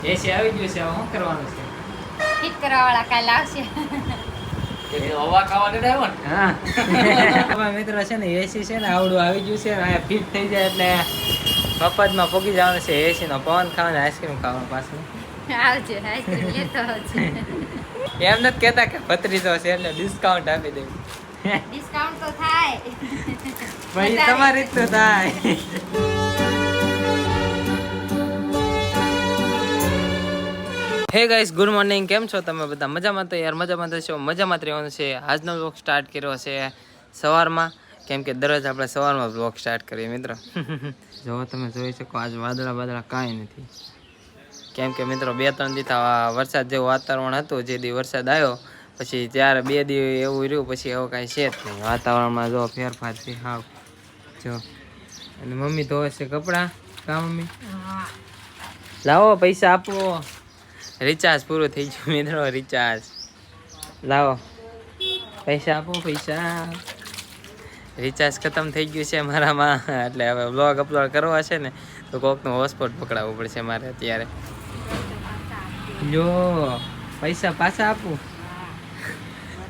એસી આવી ગયું છે, શું કરવાનું છે? ઠીક કરવા વાળા કાલે આવશે. હવા ખાવા દે આવ્યો ને. હા મિત્રો છે ને એસી છે ને આવડું આવી ગયું છે, અહીંયા ફિટ થઈ જાય એટલે મફતમાં પોગી જવાનું છે. એસી નો પવન ખાવાનો, આઈસ્ક્રીમ ખાવાનું પાછું. આવજે આઈસ્ક્રીમ લેતો આવજે. એમ નથી કહેતા કે ભત્રીજો છે એટલે ડિસ્કાઉન્ટ આપી દે. ડિસ્કાઉન્ટ તો થાય. ભાઈ તમારી રીતનું થાય. હે ગાઈસ, ગુડ મોર્નિંગ. કેમ છો તમે બધા? મજામાં? તો યાર મજામાં થશો, મજામાં જ રહેવાનું છે. આજનો વ્લોગ સ્ટાર્ટ કર્યો છે સવારમાં, કેમ કે દરરોજ આપણે સવારમાં વ્લોગ સ્ટાર્ટ કરીએ મિત્રો. જો તમે જોઈ શકો આજ વાદળા કાંઈ નથી, કેમ કે મિત્રો 2-3 દી વરસાદ જેવું વાતાવરણ હતું. જે દી વરસાદ આવ્યો પછી ત્યારે 2 દી એવું રહ્યું, પછી એવું કાંઈ છે જ નહીં. વાતાવરણમાં જો ફેરફાર છે હાવ. જો અને મમ્મી ધોવે છે કપડાં. કા મમ્મી? લાવો પૈસા આપો. રિચાર્જ પૂરું થઈ ગયું મિત્રો, રિચાર્જ લાવો, પૈસા આપો, પૈસા. રિચાર્જ ખતમ થઈ ગયું છે મારામાં, એટલે હવે વ્લોગ અપલોડ કરવો હશે ને તો કોકનું હોટસ્પોટ પકડાવવું પડશે મારે અત્યારે. જો પૈસા પાછા આપું.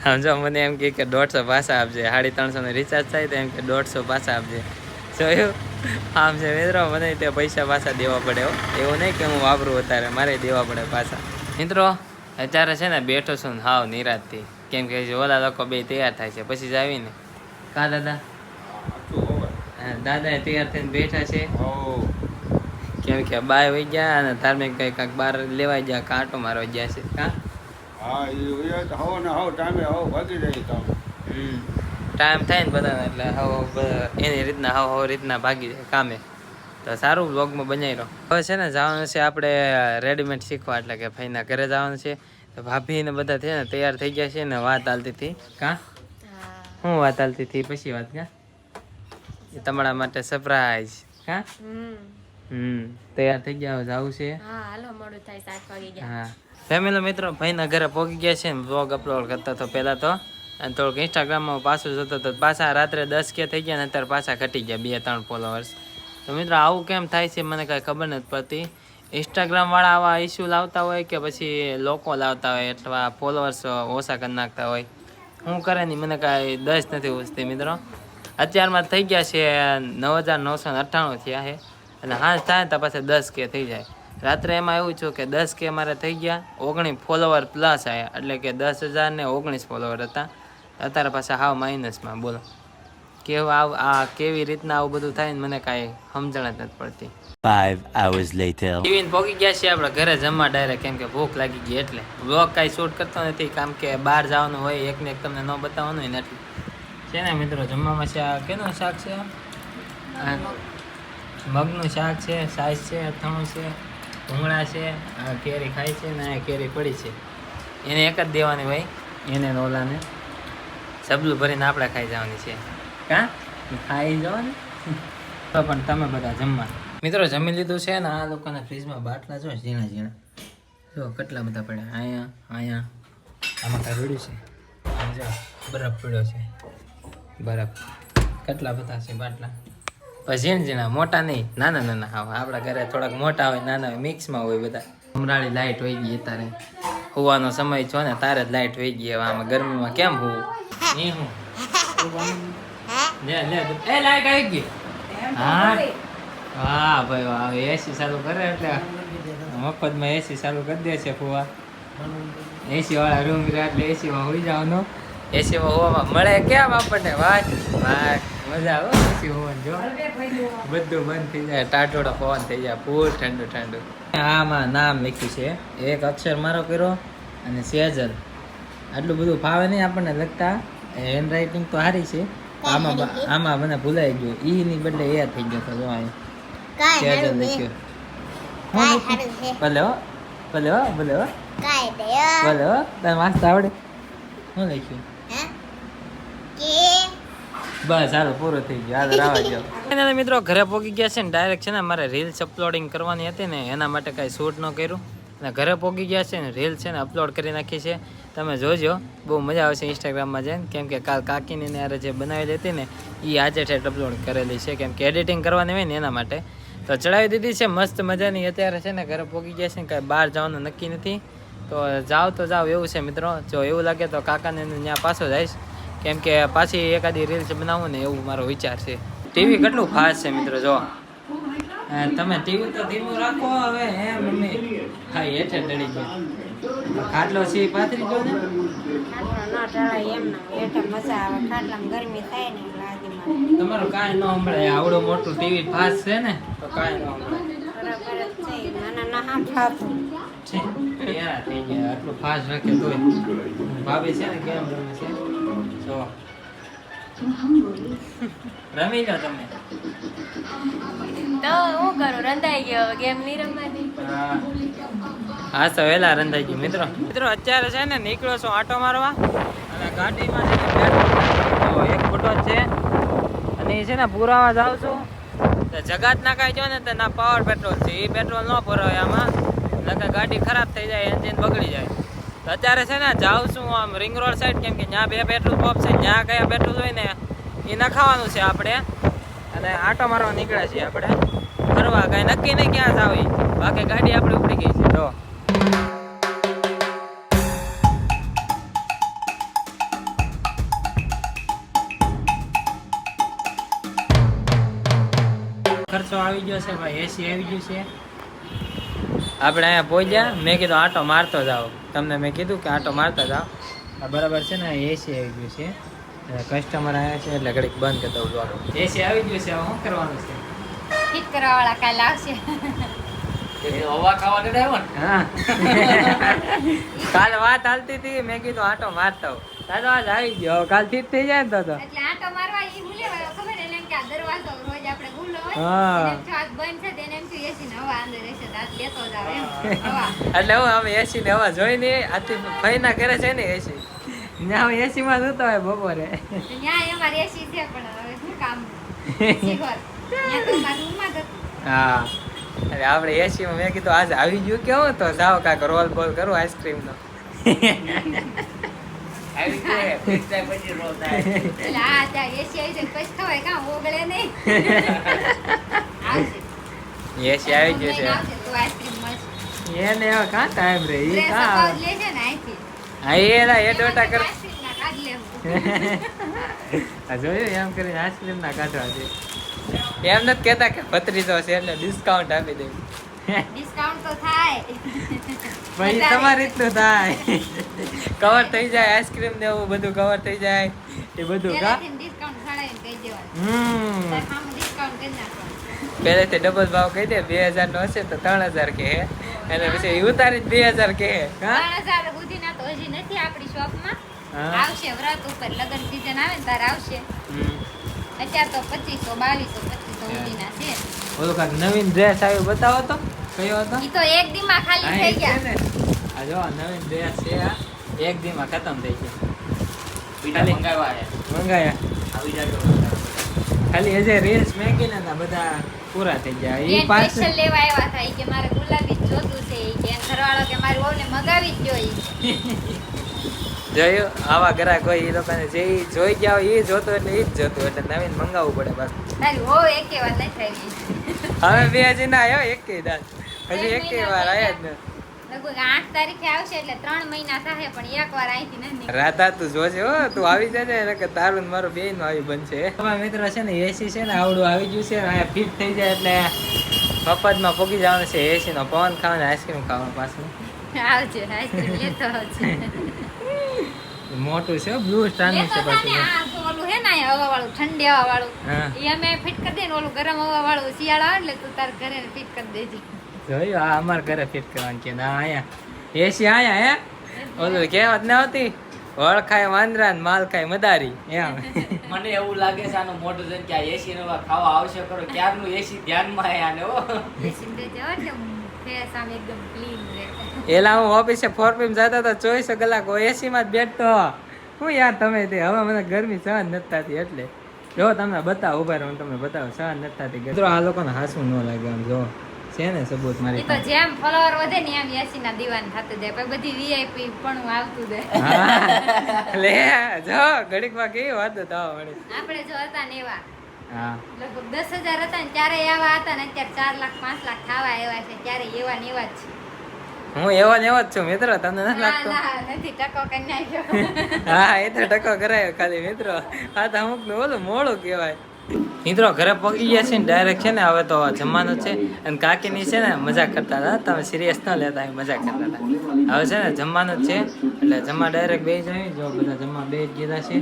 સમજો મને એમ કે 150 પાછા આપજે. 350 નો રિચાર્જ થાય તો એમ કે 150 પાછા આપજે. જોયું? આમ છે મિત્રો, મને તે પૈસા પાછા દેવા પડે. એવું નહીં કે હું વાપરું અત્યારે, મારે દેવા પડે પાછા. મિત્રો અત્યારે છે ને બેઠો છું ને હાવ નિરાશથી, કેમ કે ઓલા લોકો બે તૈયાર થાય છે પછી જ આવીને. કા દાદા? દાદા તૈયાર થઈને બેઠા છે, કેમ કે બાય વહી ગયા અને ધાર્મિક કઈ કાંક બહાર લેવાઈ ગયા, કાંટો મારવા ગયા છે. કા ટાઈમ થાય ને બધાને એટલે એની રીતના હવ રીતના ભાગી જાય કામે. તો સારું વ્લોગમાં બનાવી રહ્યો. હવે છે ને જવાનું છે આપણે રેડીમેડ શીખવા, એટલે કે ભાઈના ઘરે જવાનું છે. તો ભાભી ને બધા છે ને તૈયાર થઈ ગયા છે ને વાત હાલતી હતી. કા શું વાત હાલતી હતી? પછી વાત કા એ તમારા માટે સરપ્રાઈઝ. કા તૈયાર થઈ ગયા, જવું છે. હા હાલો, મોડું થાય, 7 વાગી ગયા. હા ફેમિલી મિત્રો ભાઈના ઘરે પહોંચી ગયા છે ને વ્લોગ અપલોડ કરતા તો પહેલાં તો, અને થોડુંક ઇન્સ્ટાગ્રામમાં પાછું જતો તો પાછા રાત્રે 10 કે થઈ ગયા ને અત્યારે પાછા ઘટી ગયા 2-3 ફોલોવર્સ. તો મિત્રો આવું કેમ થાય છે મને કાંઈ ખબર નથી પડતી. ઇન્સ્ટાગ્રામવાળા આવા ઇસ્યુ લાવતા હોય કે પછી લોકો લાવતા હોય, અથવા ફોલોવર્સ ઓછા કરી નાખતા હોય, શું કરે નહીં મને કાંઈ દસ નથી ઉછતી મિત્રો. અત્યારમાં થઈ ગયા છે 9,998 થયા છે, અને હાંસ થાય તો પાછા 10 કે થઈ જાય. રાત્રે એમાં એવું છું કે 10 કે મારે થઈ ગયા, 19 ફોલોવર પ્લસ આવ્યા, એટલે કે 10,019 ફોલોવર હતા. અત્યારે પાછા હાવ માઇનસમાં. બોલો કેવી રીતના આવું બધું થાય ને મને કાંઈ સમજણ જ નથી પડતી. 5 hours later. ટીવીને પહોંચી ગયા છીએ આપણે ઘરે જમવા ડાયરેક્ટ, કેમ કે ભૂખ લાગી ગઈ. એટલે વ્લોગ કાંઈ શૂટ કરતો નથી, કારણ કે બહાર જવાનું હોય, એકને એક તમને ન બતાવવાનું હોય ને એટલે છે ને મિત્રો. જમવામાં છે આ કેનું શાક છે? મગનું શાક છે, સાઈઝ છે, અથાણું છે, ભૂંગળા છે, આ કેરી ખાય છે ને આ કેરી પડી છે. એને એક જ દેવાની હોય, એને ઓલાને સબલું ભરીને આપણે ખાઈ જવાની છે. કા ખાઈ જવાની પણ તમે બધા જમવા. મિત્રો જમી લીધું છે ને આ લોકોના ફ્રીજમાં બાટલા જો ઝીણા જો કેટલા બધા પડ્યા. અહીંયા આમાં કાંઈ પડ્યું છે, જો બરફ પડ્યો છે, બરફ કેટલા બધા છે બાટલા. પછી ઝીણા મોટા નહીં, નાના હા. આપણા ઘરે થોડાક મોટા હોય, નાના હોય, મિક્સમાં હોય બધા. ઉમરાળી લાઇટ વહી ગઈ તારે, હોવાનો સમય છો ને તારે જ લાઇટ વહી ગઈ. હવે આમાં ગરમીમાં કેમ હોવું? નહીં હું લાઇટ આવી ગઈ. હા ભાઈ વાહ, એસી ચાલુ કરે એટલે મફતમાં એસી ચાલુ કરી દે છે ફુવા. એસી વાળા રૂમ એટલે એસીમાં હોઈ જવાનું. એસીમાં હોવામાં મળે કેમ આપણને? વાત મજા આવે એસી હોવાનું. જો બધું બંધ થઈ જાય, ટાટોડો પવન થઈ જાય, ફૂલ ઠંડુ. આમાં નામ લખ્યું છે, એક અક્ષર મારો કર્યો અને સેજલ. આટલું બધું ફાવે નહીં આપણને લખતા. હેન્ડ રાઇટિંગ તો સારી છે, આમાં મને ભૂલાઈ ગયું, ઈ ની બદલે એ થઈ ગયો તો. જો સેજલ લખ્યું. ભલે તારે વાંચતા આવડે? શું લખ્યું? બસ હાલો પૂરું થઈ ગયું. હાલ રાવા જાઓ મિત્રો. ઘરે પહોંચી ગયા છે ને ડાયરેક્ટ છે ને મારે રીલ્સ અપલોડિંગ કરવાની હતી ને એના માટે કાંઈ શૂટ ન કર્યું, અને ઘરે પહોંચી ગયા છે ને રીલ છે ને અપલોડ કરી નાખી છે. તમે જોજો, બહુ મજા આવશે ઇન્સ્ટાગ્રામમાં જઈને, કેમ કે કાલ કાકીની યારે જે બનાવેલી હતી ને એ આજે ઠેઠ અપલોડ કરેલી છે, કેમ કે એડિટિંગ કરવાની હોય ને એના માટે. તો ચડાવી દીધી છે મસ્ત મજાની. અત્યારે છે ને ઘરે પહોંચી ગયા છે, કાંઈ બહાર જવાનું નક્કી નથી. તો જાવ એવું છે મિત્રો. જો એવું લાગે તો કાકાને ત્યાં પાછો જઈશ, કેમ કે પાછી એકાદી રીલ્સ બનાવું ને એવું મારો વિચાર છે. ટીવી કેટલું ફાસ્ટ છે મિત્રો. જો તમે ટીવી તો ધીમું રાખો હવે. હે મમ્મી હા હેઠે ડળી ગયો ખાટલો સી પાથરી જો ને. તમારું કાંઈ ન સંભળાય. આવડું મોટું ટીવી ફાસ્ટ છે ને તો કાંઈ ન સંભળાય. થઈ ગયા આટલું ફાસ્ટ રાખે તોય. ભાભી છે ને કેમ રમે છે જો. રમી લો તમે. તો હું કરું, રંધાઈ ગયો ગેમ નહીં રમવાની. હા તો વહેલા રંધાઈ ગયું મિત્રો. અત્યારે છે ને નીકળ્યો છું આટો મારવા, અને ગાડીમાં છે ને પેટ્રોલ એક ફૂટો જ છે, અને એ છે ને પુરાવા જાઉં છું. જગાત નાખાય જો ને તો ના પાવર પેટ્રોલ છે, એ પેટ્રોલ ન પુરાય આમાં, નકર ગાડી ખરાબ થઈ જાય, એન્જિન બગડી જાય. તો અત્યારે છે ને જાઉં છું આમ રિંગ રોડ સાઈડ, કેમ કે ત્યાં 2 પેટ્રોલ પંપ છે, ત્યાં કયા પેટ્રોલ હોય ને એ નખાવાનું છે આપણે, અને આટો મારવા નીકળ્યા છીએ આપણે ફરવા. કાંઈ નક્કી નહીં ક્યાં જાવી, બાકી ગાડી આપણે ઉપડી ગઈ છે. તો ખર્ચો આવી ગયો છે ભાઈ, એસી આવી ગયું છે. આપણે અહીંયા પહોંચ્યા, મેં કીધું આટો મારતો જાઓ. તમને મેં કીધું કે આટો મારતા જાઓ. બરાબર છે ને, એસી આવી ગયું છે. કસ્ટમર આવ્યા છે એટલે ઘડીક બંધ કરી દઉં બ્લોગ. એસી આવી ગયું છે, શું કરવાનું છે? ફિટ કરવા વાળા કાલે આવશે. હવા ખાવા દે આવ્યો ને. હા કાલે વાત હાલતી હતી, મેં કીધું આટો મારતા હોઉં. દાદો આજ આવી ગયો, કાલ ફિટ થઈ જાય ને તો. એટલે આટો મારવા ઈ ભૂલે ખબર એને એમ કે આ દરવાજો રોજ આપણે ખુલ્લો હોય, હા. એને એમ કે આજ બંધ છે, તેને એમ કે એસી ને હવા અંદર રહેશે, તો આજ લેતો જાવ એમ હવા. એટલે હું અમે એસી ને હવા જોઈ ને આથી ભાઈના ઘરે છે ને એસી, ત્યાં એસી માં જોતો હોય બપોરે. ત્યાં અમારે એસી છે, પણ હવે શું કામ એસી ઘર ત્યાં તો મારા રૂમમાં જ હતું. હા એટલે આપણે એસી માં મેં કીધું આજે આવી ગયું કેવું, તો જાઓ કાંઈક રોલ બોલ કરું આઈસ્ક્રીમ નો. એટલે આ ત્યાં એસી આવી જાય પછી ખવાય કાં ઓગળે નહીં. આવશે એસી આવી ગયું છે. આવશે તો આઈસ્ક્રીમ મળશે. એને હવે કાં ટાઈમ રે ઈ ડ્રેસ કાં અપાવ આવે. લે છે ને અહીંથી. હા એના એ ડોટા કર. આઈસ્ક્રીમ ના કાઢ લેવું. આ જોયું એમ કરીને આઈસ્ક્રીમ ના કાઢવા છે. એમ નથી કહેતા કે ભત્રીજો છે એટલે ડિસ્કાઉન્ટ આપી દે. ડિસ્કાઉન્ટ તો થાય. ભાઈ તમારી રીતનું થાય. કવર થઈ જાય આઈસ્ક્રીમ ને એવું બધું કવર થઈ જાય એ બધું કા. પહેલેથી ડિસ્કાઉન્ટ છાડાઈને કહી દેવાનું. તાર સામે ડિસ્કાઉન્ટ કરી નાખવાનું. પહેલેથી ડબલ ભાવ કહી દે, 2000 નો હશે તો 3000 કહે, અને પછી એ ઉતારી 2000 કહે. કા 3000 સુધીના તો હજી નથી આપણી શોપમાં. હા. આવશે વ્રત ઉપર લગન સીઝન આવે ને તાર આવશે. અત્યારે તો 2500 2200 સુધીના છે. ઓલો કાંઈક નવીન ડ્રેસ આવ્યો બતાવો તો, કયો હતો? ઈ તો એક દીમાં ખાલી થઈ ગયા. આ જો નવીન ડ્રેસ છે, આ એક દીમાં ખતમ થઈ ગયા. મંગાયા ખાલી હજે રીલ્સ મેકીને ને બધા પૂરા થઈ ગયા. બેન ઈ પાછળ સ્પેશિયલ લેવા આવ્યા હતા ઈ કે મારે ગુલાબી જ જોતું છે ઈ કે એન ઘરવાળો કે મારી વહુને મગાવી જ જોઈ. જોયું આવા ગ્રાહક હોય એ લોકોને જે ઈ જોઈ ગયા હોય એ જોતું એટલે ઈ જ જોતું, એટલે નવીન મંગાવવું પડે બસ. તારી વહુ એકે વાર નથી આવી. હવે બે હજી ના આવ્યો એકે દાન, હજી એકે વાર આવ્યા જ નથી. લગભગ 8 તારીખે આવશે એટલે 3 મહિના થાય, પણ એક વાર અહીંથી નથી નીકળ્યો. રાધા તું જોજે હો, તું આવી જજે ને કે તારું ને મારું બેયનું આવી બનશે. તમારા મિત્રો છે ને એસી છે ને આવડું આવી ગયું છે, અહીંયા ફિટ થઈ જાય એટલે મફતમાં પોગી જવાનું છે. એસી નો પવન ખાવાનો, આઈસ્ક્રીમ ખાવાનું પાછું. આવજે આઈસ્ક્રીમ લેતો આવજે. મોટું છે બ્લુ સ્ટાર નું લેતો છે જા ને, પાછું. આ તો ઓલું હે ને હવા વાળું, ઠંડી હવા વાળું. હા ઈ અમે ફિટ કરી દે ને, ઓલું ગરમ હવા વાળું શિયાળો આવે એટલે તું તાર ઘરે ફિટ કરી દેજે. જોયું આ અમારા ઘરે ફિટ કરવાનું કે ના અહીંયા એસી આયા હે ઓલું કહેવત ના આવતી, વળ ખાય વાંદરા ને માલ ખાય મદારી એમ. મને એવું લાગે છે આનું મોઢું જોઈને કે આ એસી નો ખાવા આવશે કરો, ક્યારનું એસી ધ્યાનમાં હે આને હો. એસી દેજે હો, એટલે ફેસ આમ એકદમ ક્લીન રહે. એલા હું ઓફિસે 4PM જતા તો 24 કલાક એસી માં જ બેઠતો. હું યાર તમે તે હવે મને ગરમી સહન નથી થતી, એટલે જો તમને બતાવો ઉભા રહો, તમને બતાવો સહન નથી થતી. મિત્રો આ લોકોને હાસવું ન લાગે આમ જો છે ને સબૂત મારી ઈ તો જેમ ફોલોવર વધે ને એમ એસી ના દીવાન થતું જાય, પછી બધી વીઆઈપી પણ આવતું જાય. હા લે જો ઘડીક માં કેવી વાત તો મળી. આપણે જો હતા ને એવા હા લગભગ 10,000 હતા ને ત્યારે એવા હતા ને અત્યારે 4 લાખ 5 લાખ થવા આવ્યા છે ત્યારે એવા ને એવા જ છે. હું એવો ને એવો જ છું મિત્રો, તમને નથી ના લાગતો? ના નથી ટકો કરી નાખ્યો. હા એ તો ટકો કરાયો ખાલી મિત્રો. આ તો અમુક નું ઓલું મોડું કહેવાય. મિત્રો ઘરે પગી ગયા છે ને ડાયરેક્ટ છે ને હવે તો જમવાનું છે. અને કાકીની છે ને મજાક કરતા હતા, તમે સિરિયસ ન લેતા, એ મજાક કરતા હતા. હવે છે ને જમવાનું જ છે એટલે જમવા ડાયરેક્ટ બે જાય. જો બધા જમવા બે જ ગયેલા છે.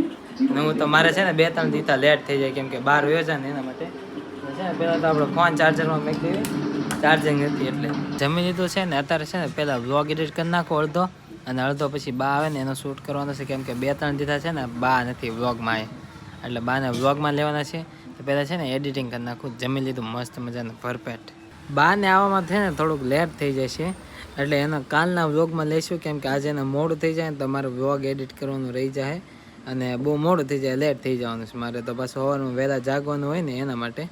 અને હું તો મારે છે ને 2-3 દીતા લેટ થઈ જાય કેમ કે બહાર વયો જાય ને એના માટે. તો છે ને પહેલાં તો આપણો ફોન ચાર્જરમાં મૂકી દેવી, ચાર્જિંગ નથી એટલે. જમી લીધું છે ને અત્યારે છે ને પહેલાં વ્લોગ એડિટ કરી નાખો અડધો, અને અડધો પછી બા આવે ને એનો શૂટ કરવાનો છે કેમ કે 2-3 દીધા છે ને બા નથી વ્લોગમાં એટલે બાને વ્લોગમાં લેવાના છે. તો પહેલાં છે ને એડિટિંગ કરી નાખું. જમી લીધું મસ્ત મજાનું પરફેક્ટ. બાને આવવામાં છે ને થોડુંક લેટ થઈ જાય છે એટલે એના કાલના વ્લોગમાં લઈશું કેમ કે આજે એને મોડું થઈ જાય ને તો મારે વ્લોગ એડિટ કરવાનું રહી જાય અને બહુ મોડું થઈ જાય, લેટ થઈ જવાનું છે મારે. તો પાછું સવારમાં વહેલા જાગવાનું હોય ને એના માટે.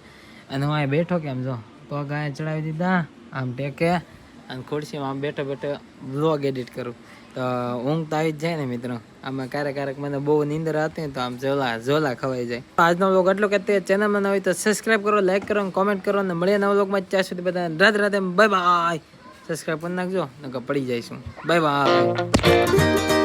અને હું અહીં બેઠો કેમ જો પગ અહીંયા ચડાવી દીધા આમ ટેકે અને ખુરશીમાં આમ બેઠો બેઠો વ્લોગ એડિટ કરું. તો ઊંઘ તો આવી જ જાય ને મિત્રો. આમાં ક્યારેક મને બહુ નીંદર આવતી ને તો આમ ઝોલા ખવાઈ જાય. આજનો વ્લોગ એટલો કે તે ચેનલમાં ન હોય તો સબસ્ક્રાઈબ કરો, લાઈક કરો, કોમેન્ટ કરો અને મળીએ નવા વ્લોગમાં. ત્યાં સુધી બધા Radhe Radhe, bye bye. Subscribe કરી નાખજો નકર પડી જઈશું. Bye bye.